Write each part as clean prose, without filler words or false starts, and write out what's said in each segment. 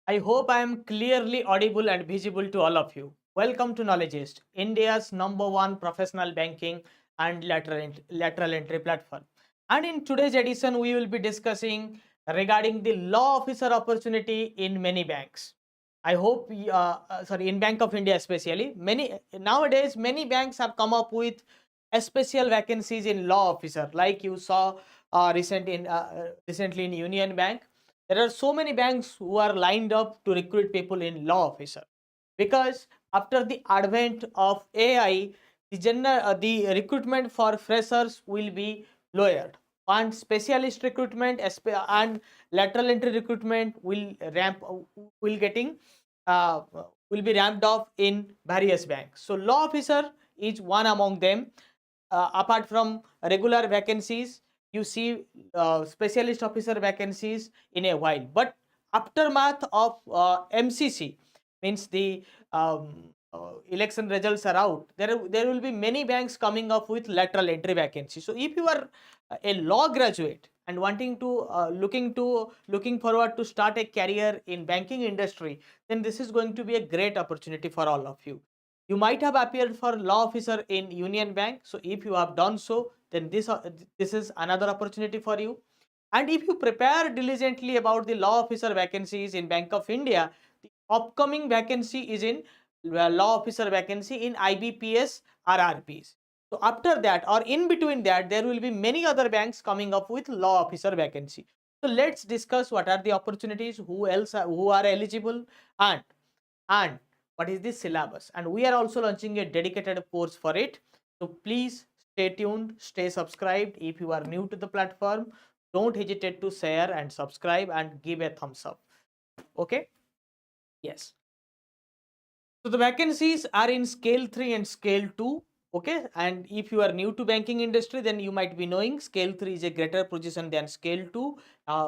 I hope I am clearly audible and visible to all of you. Welcome to Knowledgist, India's #1 professional banking and lateral entry platform. And in today's edition, we will be discussing regarding the law officer opportunity in many banks. I hope, in Bank of India especially, nowadays many banks have come up with special vacancies in law officer, like you saw recently in Union Bank. There are so many banks who are lined up to recruit people in law officer, because after the advent of AI, the recruitment for freshers will be lowered, and specialist recruitment and lateral entry recruitment will getting uh, will be ramped up in various banks. So law officer is one among them. Apart from regular vacancies, you see specialist officer vacancies in a while, but aftermath of MCC, means the election results are out, there will be many banks coming up with lateral entry vacancies. So if you are a law graduate and wanting to looking forward to start a career in banking industry, then this is going to be a great opportunity for all of you. You might have appeared for law officer in Union Bank. So if you have done so, then this is another opportunity for you. And if you prepare diligently about the law officer vacancies in Bank of India, the upcoming vacancy is in law officer vacancy in IBPS RRPs. So after that, or in between that, there will be many other banks coming up with law officer vacancy. So let's discuss what are the opportunities, who are eligible, and and what is the syllabus. And we are also launching a dedicated course for it. So please stay tuned, stay subscribed. If you are new to the platform, don't hesitate to share and subscribe and give a thumbs up. Okay, yes. So the vacancies are in scale 3 and scale 2. Okay, and if you are new to banking industry, then you might be knowing scale 3 is a greater position than scale 2.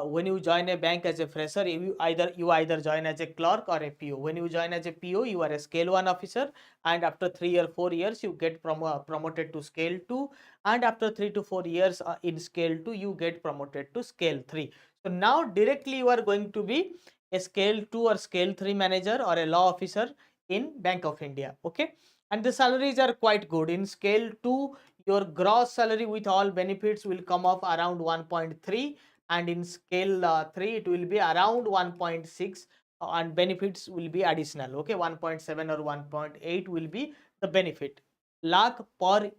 When you join a bank as a fresher, you either join as a clerk or a PO. When you join as a PO, you are a scale 1 officer, and after 3 or 4 years, you get promoted to scale 2, and after 3 to 4 years in scale 2, you get promoted to scale 3. So now directly you are going to be a scale 2 or scale 3 manager or a law officer in Bank of India. Okay, and the salaries are quite good. In scale 2, your gross salary with all benefits will come off around 1.3, and in scale 3 it will be around 1.6, and benefits will be additional. Okay, 1.7 or 1.8 will be the benefit lakh per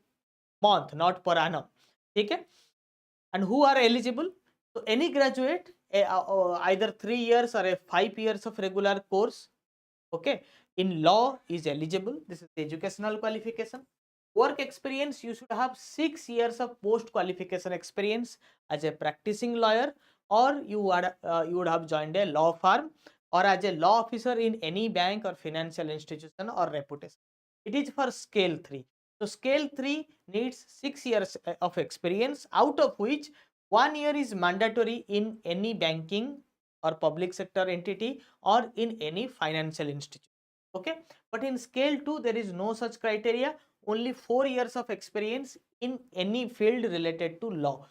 month, not per annum. Okay, and who are eligible? So any graduate, either 3 years or a 5 years of regular course, okay, in law is eligible. This is the educational qualification. Work experience, you should have 6 years of post qualification experience as a practicing lawyer, or you would have joined a law firm, or as a law officer in any bank or financial institution or reputation. It is for scale 3. So scale 3 needs 6 years of experience, out of which 1 year is mandatory in any banking or public sector entity or in any financial institution. Okay, but in scale 2 there is no such criteria. Only 4 years of experience in any field related to law.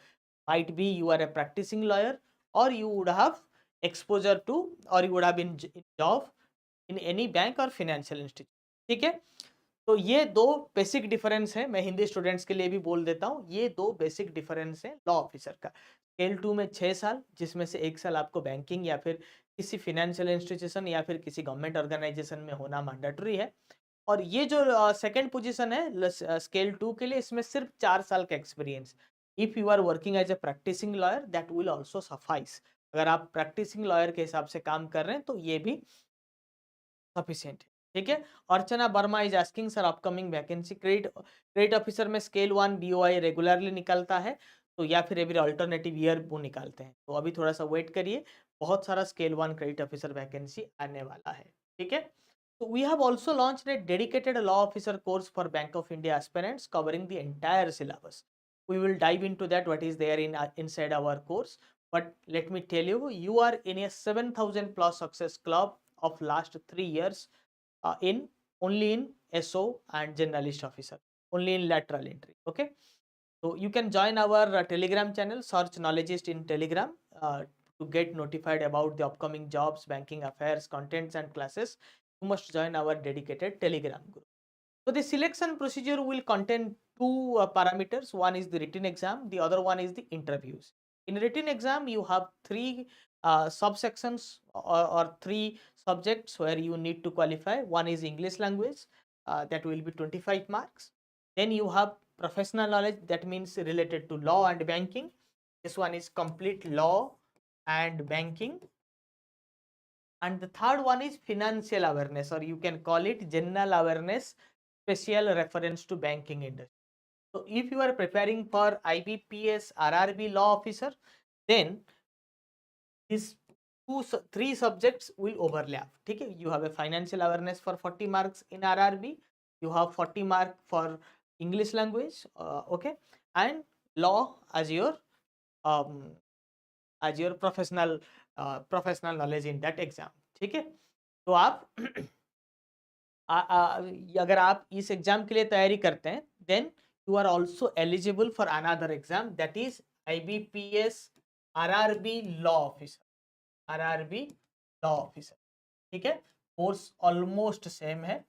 Might be you are a practicing lawyer, or you would have exposure to, or you would have been in job in any bank or financial institution. ठीक है, तो ये दो basic difference है. मैं Hindi students के लिए भी बोल देता हूँ, ये दो बेसिक डिफरेंस है लॉ ऑफिसर का. स्केल 2 में 6 साल, जिसमें से 1 साल आपको बैंकिंग या फिर किसी फिनेंशियल इंस्टीट्यूशन या फिर किसी गवर्नमेंट ऑर्गेनाइजेशन में होना मैंडेटरी है. और ये जो सेकंड पोजीशन है स्केल 2 के लिए, इसमें सिर्फ 4 साल का experience. If you are working as a practising lawyer, that will also suffice. अगर आप प्रैक्टिसिंग लॉयर के हिसाब से काम कर रहे हैं तो ये भी सफिशिएंट है. ठीक है. Archana Varma is asking sir upcoming vacancy credit officer में स्केल 1 BOI रेगुलरली निकलता है, तो या फिर एवरी अल्टरनेटिव ईयर वो निकालते हैं. तो अभी थोड़ा सा वेट करिए, बहुत सारा स्केल 1 क्रेडिट ऑफिसर वैकेंसी आने वाला है. ठीक है. So we have also launched a dedicated law officer course for Bank of India aspirants covering the entire syllabus. We will dive into that, what is there inside our course. But let me tell you, you are in a 7,000 plus success club of last 3 years in only in SO and generalist officer, only in lateral entry. Okay, so you can join our Telegram channel, search Knowledgist in Telegram. to get notified about the upcoming jobs, banking affairs, contents and classes, you must join our dedicated Telegram group. So the selection procedure will contain two parameters. One is the written exam, the other one is the interviews. In written exam, you have three subsections or three subjects where you need to qualify. One is English language, that will be 25 marks. Then you have professional knowledge, that means related to law and banking. This one is complete law and banking. And the third one is financial awareness, or you can call it general awareness, special reference to banking industry. So if you are preparing for IBPS RRB law officer, then these three subjects will overlap. Okay? You have a financial awareness for 40 marks in RRB, you have 40 mark for English language, okay, and law um, as your professional knowledge in that exam. ठीक है, तो आप अगर आप इस exam के लिए तैयारी करते हैं, then you are also eligible for another exam, that is IBPS RRB law officer, RRB law officer. ठीक है, कोर्स ऑलमोस्ट सेम है.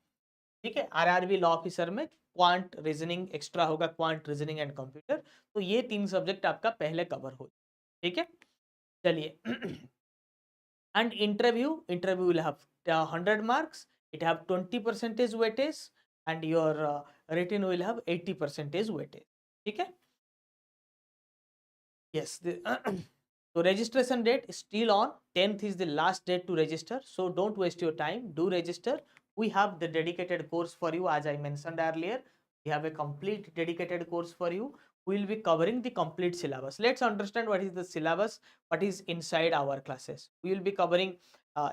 ठीक है, RRB लॉ ऑफिसर में क्वांट रीजनिंग एक्स्ट्रा होगा, क्वांट रीजनिंग एंड कंप्यूटर. तो ये तीन सब्जेक्ट आपका पहले कवर हो. ठीक है, चलिए. And interview will have 100 marks, it have 20% weightage, and your written will have 80% weightage. Okay, yes. So registration date is still on. 10th is the last date to register, so don't waste your time, do register. We have the dedicated course for you. As I mentioned earlier, we have a complete dedicated course for you. We will be covering the complete syllabus. Let's understand what is the syllabus, what is inside our classes. We will be covering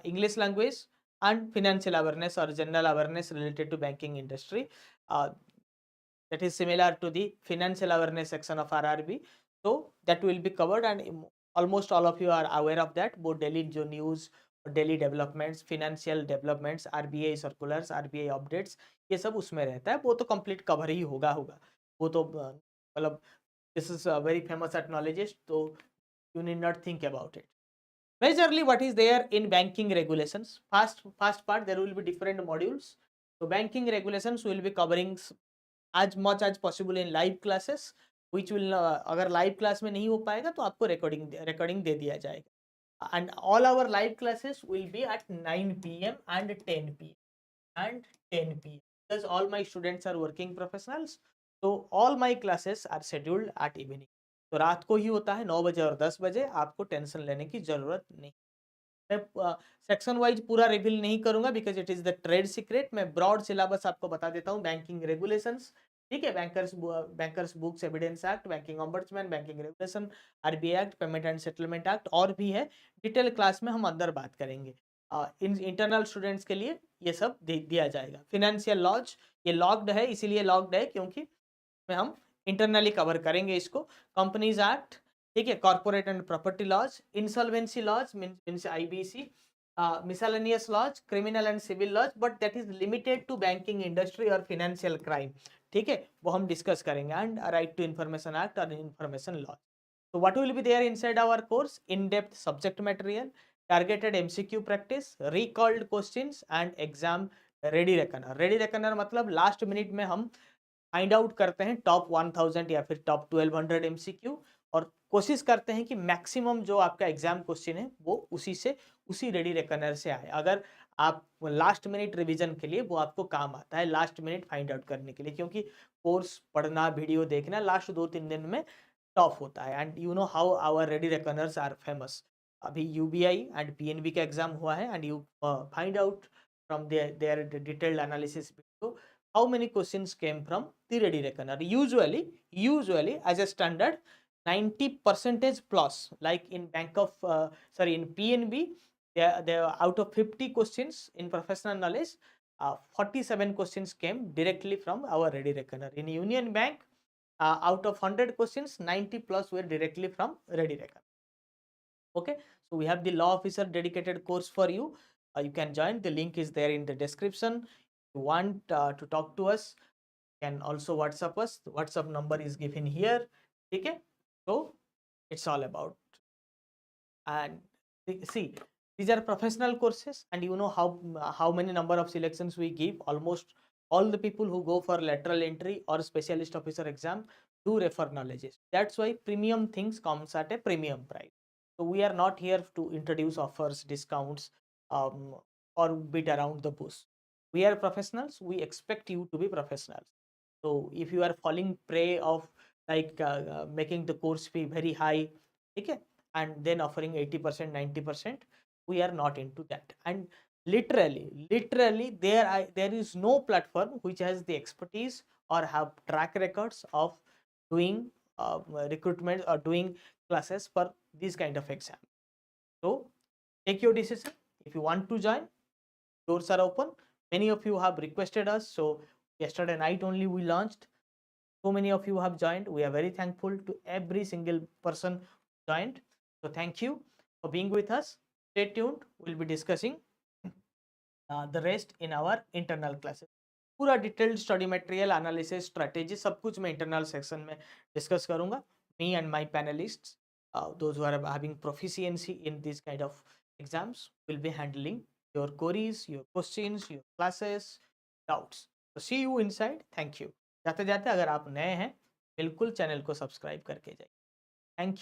English language and financial awareness or general awareness related to banking industry. That is similar to the financial awareness section of RRB. So that will be covered, and almost all of you are aware of that. Both daily news, daily developments, financial developments, RBI circulars, RBI updates, ये सब उसमें रहता है. वो तो complete cover ही होगा. वो तो मतलब this is very famous at Knowledgist, so you need not think about it. Majorly what is there in banking regulations. First part, there will be different modules. So banking regulations will be covering as much as possible in live classes, which will अगर live class में नहीं हो पाएगा तो आपको recording दे दिया जाएगा. And all our live classes will be at 9 PM and 10 PM because all my students are working professionals, so all my classes are scheduled at evening. तो रात को ही होता है 9 बजे और 10 बजे. आपको टेंशन लेने की जरूरत नहीं. मैं सेक्शन वाइज पूरा रिवील नहीं करूंगा because it is the trade secret. मैं ब्रॉड सिलेबस आपको बता देता हूँ. बैंकिंग रेगुलेशंस, ठीक है, bankers books evidence act, banking ombudsman, banking regulation, RBI act, payment and settlement act, और भी है. डिटेल क्लास में हम अंदर बात करेंगे. इन इंटरनल स्टूडेंट्स के लिए ये सब दिया जाएगा. फिनेंशियल लॉज ये लॉक्ड है, इसीलिए लॉक्ड है क्योंकि हम इंटरनली कवर करेंगे इसको. कंपनीज एक्ट, ठीक है, corporate and property laws, insolvency laws means IBC, miscellaneous laws, criminal and civil laws, but that is limited to banking industry और फिनेंशियल क्राइम. ठीक है, वो हम डिस्कस करेंगे. And right to information act और information laws. So what will be there inside our course? In-depth subject material, targeted MCQ practice, recalled questions and exam ready reckoner. Ready reckoner मतलब last minute में हम find out करते हैं top 1000 या फिर top 1200 MCQ, और कोशिश करते हैं कि मैक्सिमम जो आपका एग्जाम क्वेश्चन है वो उसी रेडी रेकनर से आए. अगर आप लास्ट मिनट रिवीजन के लिए वो आपको काम आता है, लास्ट मिनट फाइंड आउट करने के लिए, क्योंकि कोर्स पढ़ना, वीडियो देखना लास्ट 2-3 दिन में टॉप होता है. And you know how our ready reckoners are famous. अभी UBI एंड PNB का एग्जाम हुआ है, and you find out from their detailed analysis video how many questions came from the ready reckoner. Usually as a standard 90% plus, like in in PNB, they are out of 50 questions in professional knowledge, 47 questions came directly from our ready reckoner. In Union Bank, out of 100 questions, 90 plus were directly from ready reckoner. Okay, so we have the law officer dedicated course for you. You can join, the link is there in the description. If you want to talk to us, you can also WhatsApp us. The WhatsApp number is given here. Okay, so it's all about And see, these are professional courses, and you know how many number of selections we give. Almost all the people who go for lateral entry or specialist officer exam do refer Knowledgist. That's why premium things comes at a premium price. So we are not here to introduce offers, discounts, um, or beat around the bush. We are professionals. We expect you to be professionals. So if you are falling prey of like making the course fee very high, okay, and then offering 80%, 90%, we are not into that. And literally there is no platform which has the expertise or have track records of doing recruitment or doing classes for this kind of exam. So take your decision. If you want to join, doors are open. Many of you have requested us, so yesterday night only we launched. So many of you have joined. We are very thankful to every single person who joined. So thank you for being with us. Stay tuned. We'll be discussing the rest in our internal classes. पूरा detailed study material analysis strategy सब कुछ मैं internal section में discuss करूंगा. Me and my panelists, those who are having proficiency in this kind of exams, will be handling your queries, your questions, your classes, doubts. So see you inside. Thank you. जाते जाते अगर आप नए हैं बिल्कुल channel को subscribe करके जाइए. Thank you.